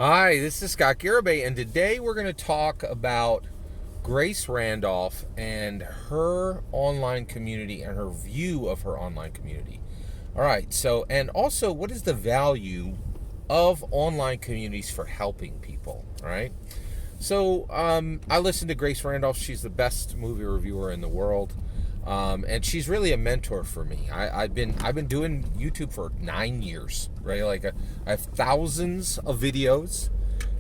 Hi, this is Scott Garibay, and today we're going to talk about Grace Randolph and her online community and her view of her online community. All right, so, and also, what is the value of online communities for helping people? All right, so I listened to Grace Randolph. She's the best movie reviewer in the world. And she's really a mentor for me. I've been doing YouTube for 9 years, right? I have thousands of videos,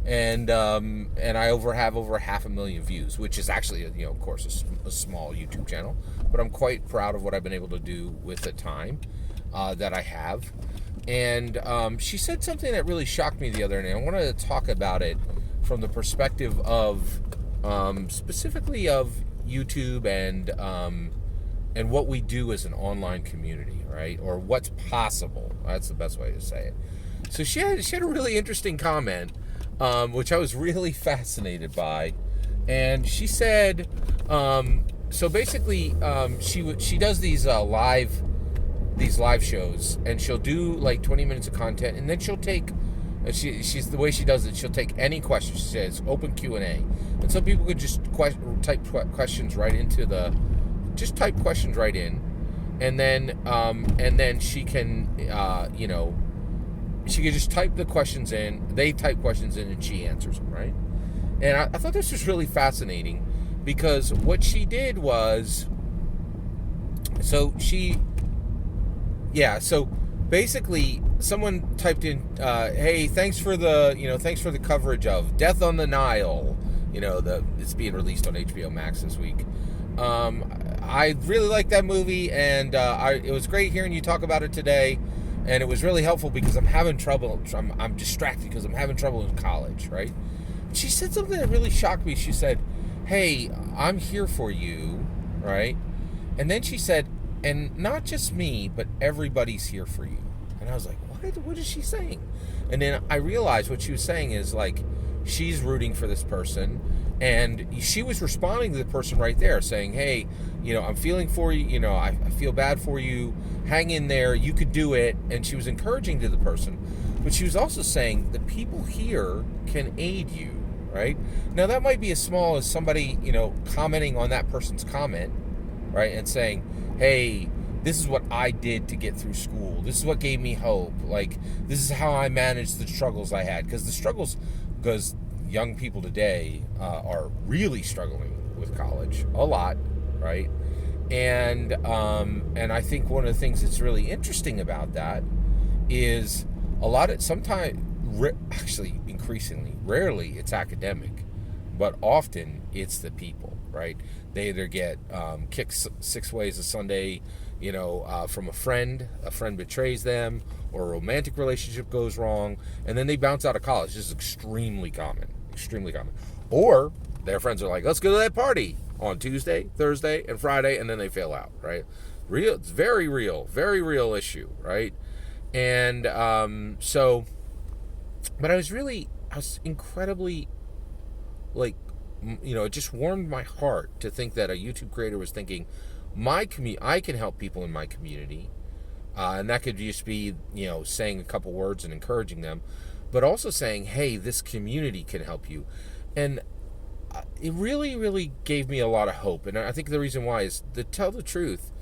and I have over 500,000 views, which is actually of course a small YouTube channel, but I'm quite proud of what I've been able to do with the time that I have. And she said something that really shocked me the other day. I wanted to talk about it from the perspective of specifically of YouTube and what we do as an online community, right? Or what's possible. That's the best way to say it. So she had a really interesting comment, which I was really fascinated by, and she said, so basically, she does these live shows, and she'll do like 20 minutes of content, and then she'll take. She's the way she does it. She'll take any questions. She says open Q&A, and so people could just type questions right into the. Just type questions right in, and then she can she can just type the questions in. They type questions in, and she answers them, right? And I thought this was really fascinating because what she did was, so basically someone typed in, hey, thanks for the coverage of Death on the Nile. It's being released on HBO Max this week. I really like that movie, and it was great hearing you talk about it today, and it was really helpful because I'm having trouble. I'm distracted because I'm having trouble in college, right? She said something that really shocked me. She said, hey, I'm here for you, right? And then she said, and not just me, but everybody's here for you. And I was like, what is she saying? And then I realized what she was saying is like, she's rooting for this person, and she was responding to the person right there saying, hey, I'm feeling for you, I feel bad for you, hang in there, you could do it. And she was encouraging to the person, but she was also saying the people here can aid you, right? Now that might be as small as somebody commenting on that person's comment, right, and saying, hey, this is what I did to get through school, this is what gave me hope, like this is how I managed the struggles I had, because young people today are really struggling with college a lot, right? And I think one of the things that's really interesting about that is a lot of actually increasingly, rarely it's academic, but often it's the people, right? They either get kicked 6 ways a Sunday, from a friend betrays them, or a romantic relationship goes wrong, and then they bounce out of college. This is extremely common. Or their friends are like, let's go to that party on Tuesday, Thursday, and Friday, and then they fail out, right? It's very real issue, right? And but I was incredibly, like, it just warmed my heart to think that a YouTube creator was thinking, I can help people in my community, and that could just be saying a couple words and encouraging them, but also saying, hey, this community can help you. And it really gave me a lot of hope. And I think the reason why is, to tell the truth,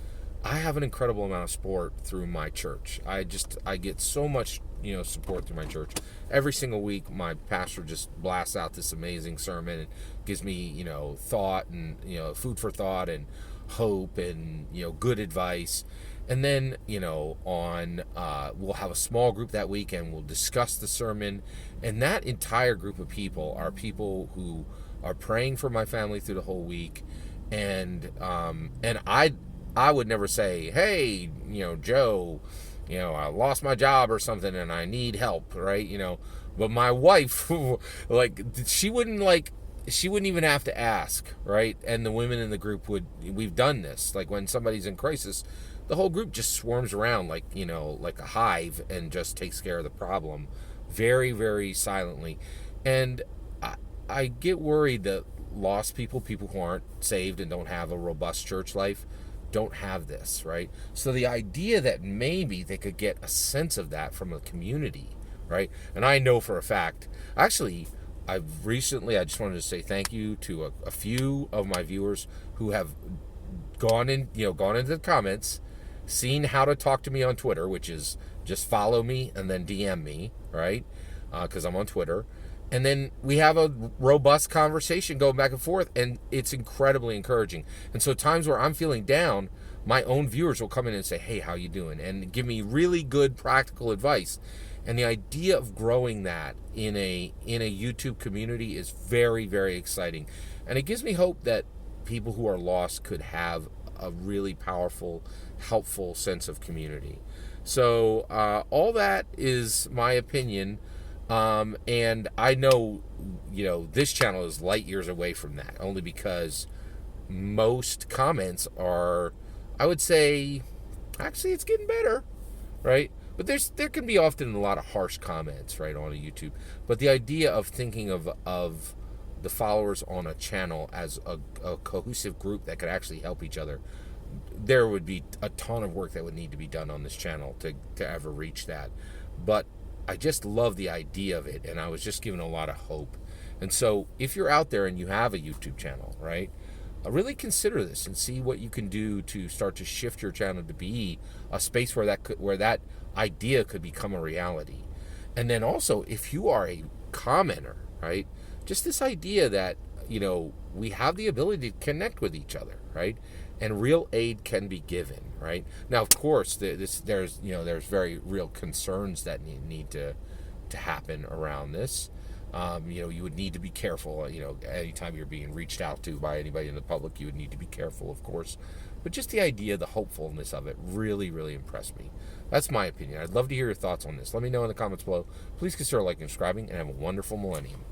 I have an incredible amount of support through my church. I get so much support through my church. Every single week my pastor just blasts out this amazing sermon and gives me thought and food for thought and hope and good advice. And then we'll have a small group that week and we'll discuss the sermon, and that entire group of people are people who are praying for my family through the whole week. And I would never say, hey, Joe, I lost my job or something and I need help, right? But my wife, she wouldn't even have to ask, right? And the women in the group we've done this. Like when somebody's in crisis, the whole group just swarms around like a hive and just takes care of the problem very, very silently. And I get worried that lost people who aren't saved and don't have a robust church life, don't have this, right? So the idea that maybe they could get a sense of that from a community right? And I know for a fact, actually, I just wanted to say thank you to a few of my viewers who have gone into the comments, seen how to talk to me on Twitter, which is just follow me and then DM me, right? Because I'm on Twitter. And then we have a robust conversation going back and forth, and it's incredibly encouraging. And so times where I'm feeling down, my own viewers will come in and say, hey, how you doing? And give me really good practical advice. And the idea of growing that in a YouTube community is very, very exciting. And it gives me hope that people who are lost could have a really powerful, helpful sense of community. So all that is my opinion. And I know, this channel is light years away from that, only because most comments are, I would say, actually it's getting better, right? But there can be often a lot of harsh comments, right, on a YouTube. But the idea of thinking of the followers on a channel as a cohesive group that could actually help each other, there would be a ton of work that would need to be done on this channel to ever reach that. But I just love the idea of it, and I was just given a lot of hope. And so if you're out there and you have a YouTube channel, right, really consider this and see what you can do to start to shift your channel to be a space where that idea could become a reality. And then also, if you are a commenter, right, just this idea that, we have the ability to connect with each other, right? And real aid can be given, right? Now, of course, there's very real concerns that need to happen around this. You would need to be careful. Anytime you're being reached out to by anybody in the public, you would need to be careful, of course. But just the idea, the hopefulness of it, really, really impressed me. That's my opinion. I'd love to hear your thoughts on this. Let me know in the comments below. Please consider liking and subscribing, and have a wonderful millennium.